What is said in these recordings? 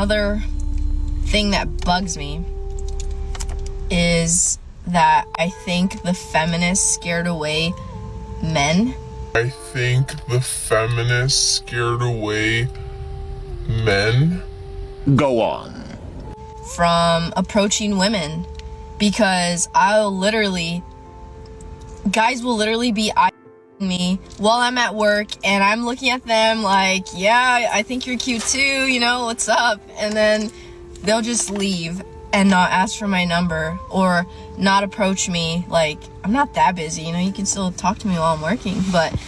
another thing that bugs me is that I think the feminists scared away men. I think the feminists scared away men. Go on. From approaching women, because guys will literally be eyeing me while I'm at work, and I'm looking at them like, yeah, I think you're cute too, you know, what's up? And then they'll just leave and not ask for my number or not approach me. Like, I'm not that busy, you know, you can still talk to me while I'm working, but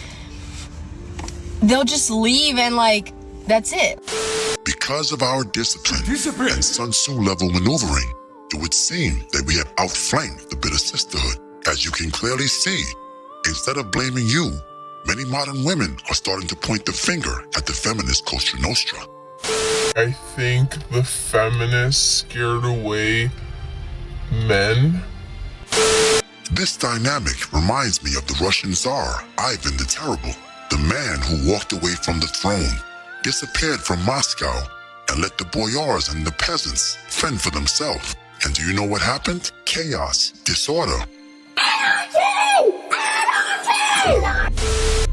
they'll just leave and like, that's it. Because of our discipline and Sun Tzu level maneuvering, it would seem that we have outflanked the bitter sisterhood. As you can clearly see, instead of blaming you, many modern women are starting to point the finger at the feminist Cosa Nostra. I think the feminists scared away men. This dynamic reminds me of the Russian Tsar, Ivan the Terrible, the man who walked away from the throne, disappeared from Moscow, and let the boyars and the peasants fend for themselves. And do you know what happened? Chaos, disorder.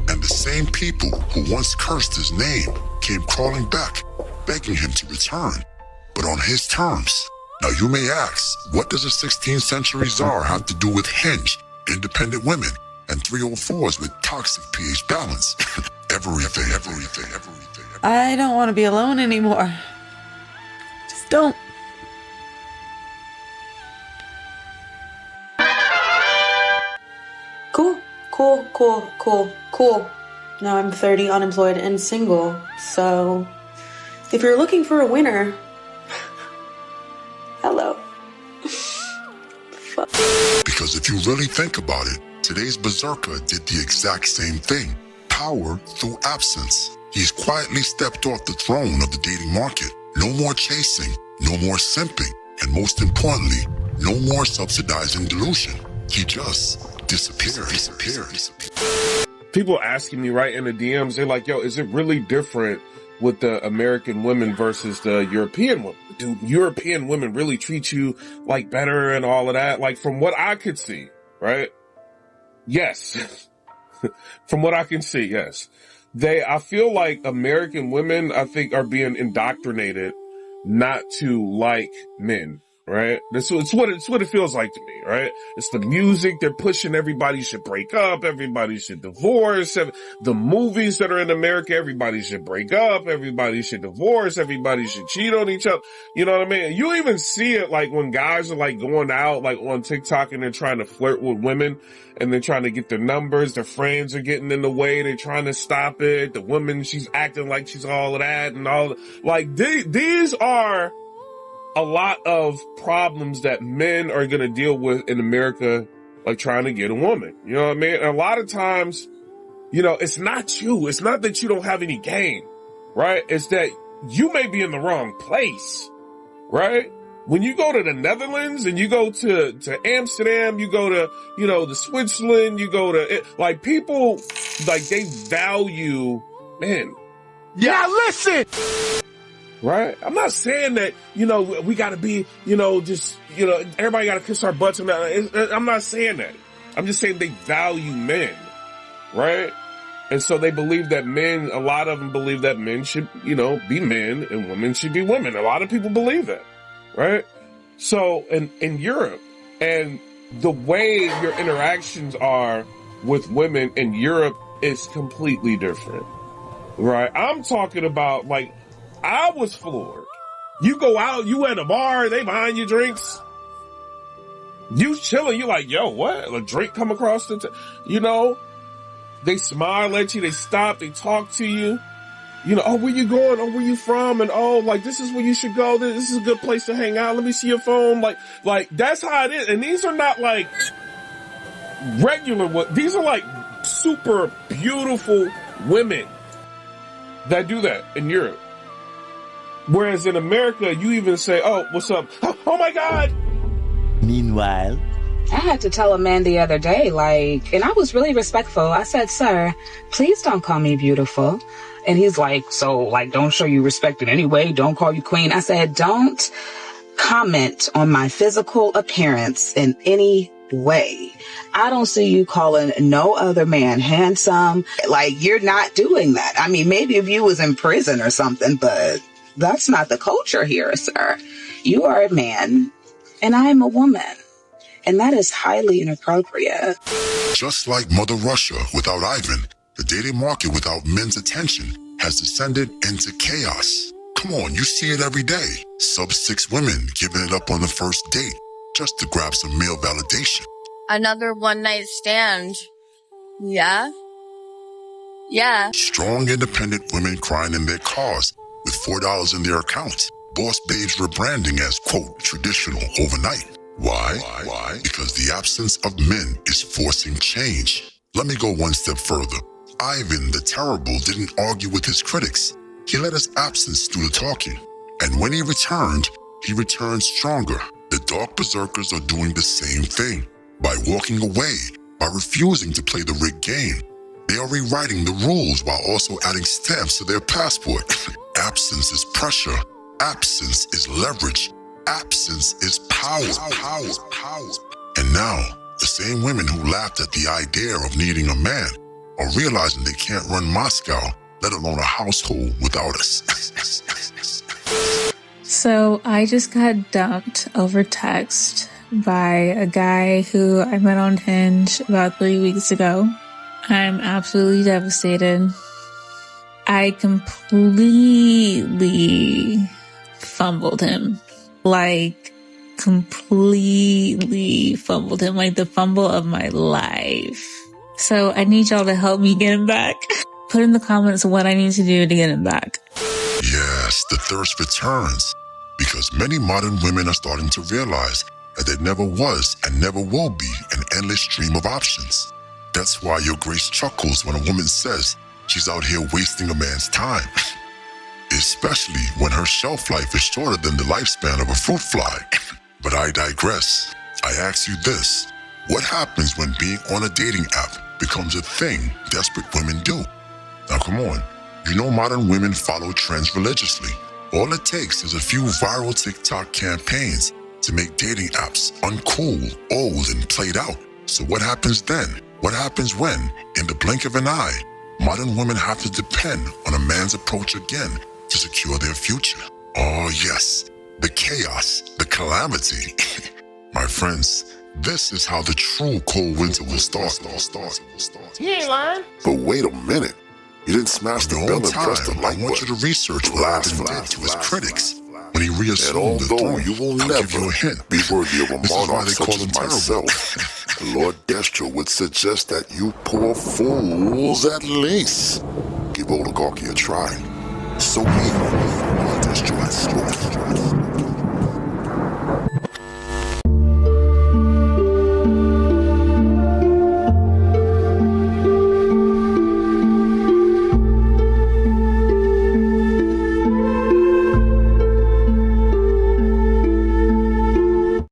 And the same people who once cursed his name came crawling back, begging him to return, but on his terms. Now you may ask, what does a 16th century czar have to do with hinged, independent women, and 304s with toxic pH balance? Everything. I don't want to be alone anymore. Just don't. Cool. Now I'm 30, unemployed, and single. So, if you're looking for a winner, hello. Because if you really think about it, today's berserker did the exact same thing. Power through absence. He's quietly stepped off the throne of the dating market. No more chasing, no more simping, and most importantly, no more subsidizing delusion. He just disappeared. People asking me right in the DMs, they're like, yo, is it really different with the American women versus the European women? Do European women really treat you like better and all of that? Like from what I could see, right? Yes. From what I can see, yes. I feel like American women, I think, are being indoctrinated not to like men. Right? It's what it feels like to me, right? It's the music. They're pushing everybody should break up. Everybody should divorce. The movies that are in America, everybody should break up. Everybody should divorce. Everybody should cheat on each other. You know what I mean? You even see it like when guys are like going out like on TikTok and they're trying to flirt with women and they're trying to get their numbers. Their friends are getting in the way. They're trying to stop it. The woman, she's acting like she's all of that and all. Like these are a lot of problems that men are going to deal with in America, like trying to get a woman. You know what I mean? And a lot of times, you know, it's not you. It's not that you don't have any game, right? It's that you may be in the wrong place, right? When you go to the Netherlands and you go to Amsterdam, you go to, you know, the Switzerland, you go to, like people, like they value men. Yeah, listen! Right? I'm not saying that, you know, we gotta be, you know, just, you know, everybody gotta kiss our butts. I'm not saying that. I'm just saying they value men. Right? And so they believe that a lot of them believe that men should, you know, be men and women should be women. A lot of people believe that. Right? So in Europe, and the way your interactions are with women in Europe is completely different. Right? I'm talking about like, I was floored. You go out, you at a bar, they buying you drinks. You chilling, you like, yo, what? A drink come across you know, they smile at you, they stop, they talk to you. You know, oh, where you going? Oh, where you from? And oh, like, this is where you should go. This is a good place to hang out. Let me see your phone. Like, that's how it is. And these are not like regular, these are like super beautiful women that do that in Europe. Whereas in America, you even say, oh, what's up? Oh my God. Meanwhile, I had to tell a man the other day, and I was really respectful. I said, sir, please don't call me beautiful. And he's like, so like, don't show you respect in any way. Don't call you queen. I said, don't comment on my physical appearance in any way. I don't see you calling no other man handsome. Like, you're not doing that. I mean, maybe if you was in prison or something, but that's not the culture here, sir. You are a man and I'm a woman. And that is highly inappropriate. Just like Mother Russia without Ivan, the dating market without men's attention has descended into chaos. Come on, you see it every day. Sub-6 women giving it up on the first date just to grab some male validation. Another one-night stand. Yeah? Yeah. Strong, independent women crying in their cars with $4 in their accounts. Boss babes rebranding as, quote, traditional overnight. Why? Because the absence of men is forcing change. Let me go one step further. Ivan the Terrible didn't argue with his critics. He let his absence do the talking. And when he returned stronger. The Dark Berserkers are doing the same thing. By walking away, by refusing to play the rigged game. They are rewriting the rules while also adding stamps to their passport. Absence is pressure. Absence is leverage. Absence is power. And now, the same women who laughed at the idea of needing a man are realizing they can't run Moscow, let alone a household, without us. So I just got dumped over text by a guy who I met on Hinge about 3 weeks ago. I'm absolutely devastated. I completely fumbled him. Like, completely fumbled him. Like the fumble of my life. So I need y'all to help me get him back. Put in the comments what I need to do to get him back. Yes, the thirst returns. Because many modern women are starting to realize that there never was and never will be an endless stream of options. That's why your Grace chuckles when a woman says she's out here wasting a man's time. Especially when her shelf life is shorter than the lifespan of a fruit fly. But I digress. I ask you this. What happens when being on a dating app becomes a thing desperate women do? Now come on. You know modern women follow trends religiously. All it takes is a few viral TikTok campaigns to make dating apps uncool, old, and played out. So what happens then? What happens when, in the blink of an eye, modern women have to depend on a man's approach again to secure their future? Oh yes, the chaos, the calamity. My friends, this is how the true cold winter will start. You ain't lying. But wait a minute. You didn't smash the bell and press the like button. I want you to research what Ivan did to his critics when he reassumed the throne. You will never give you a hint. Be worthy of a monarch such as myself. Lord Destro would suggest that you poor fools at least give oligarchy a try. So be Lord Destro has spoken.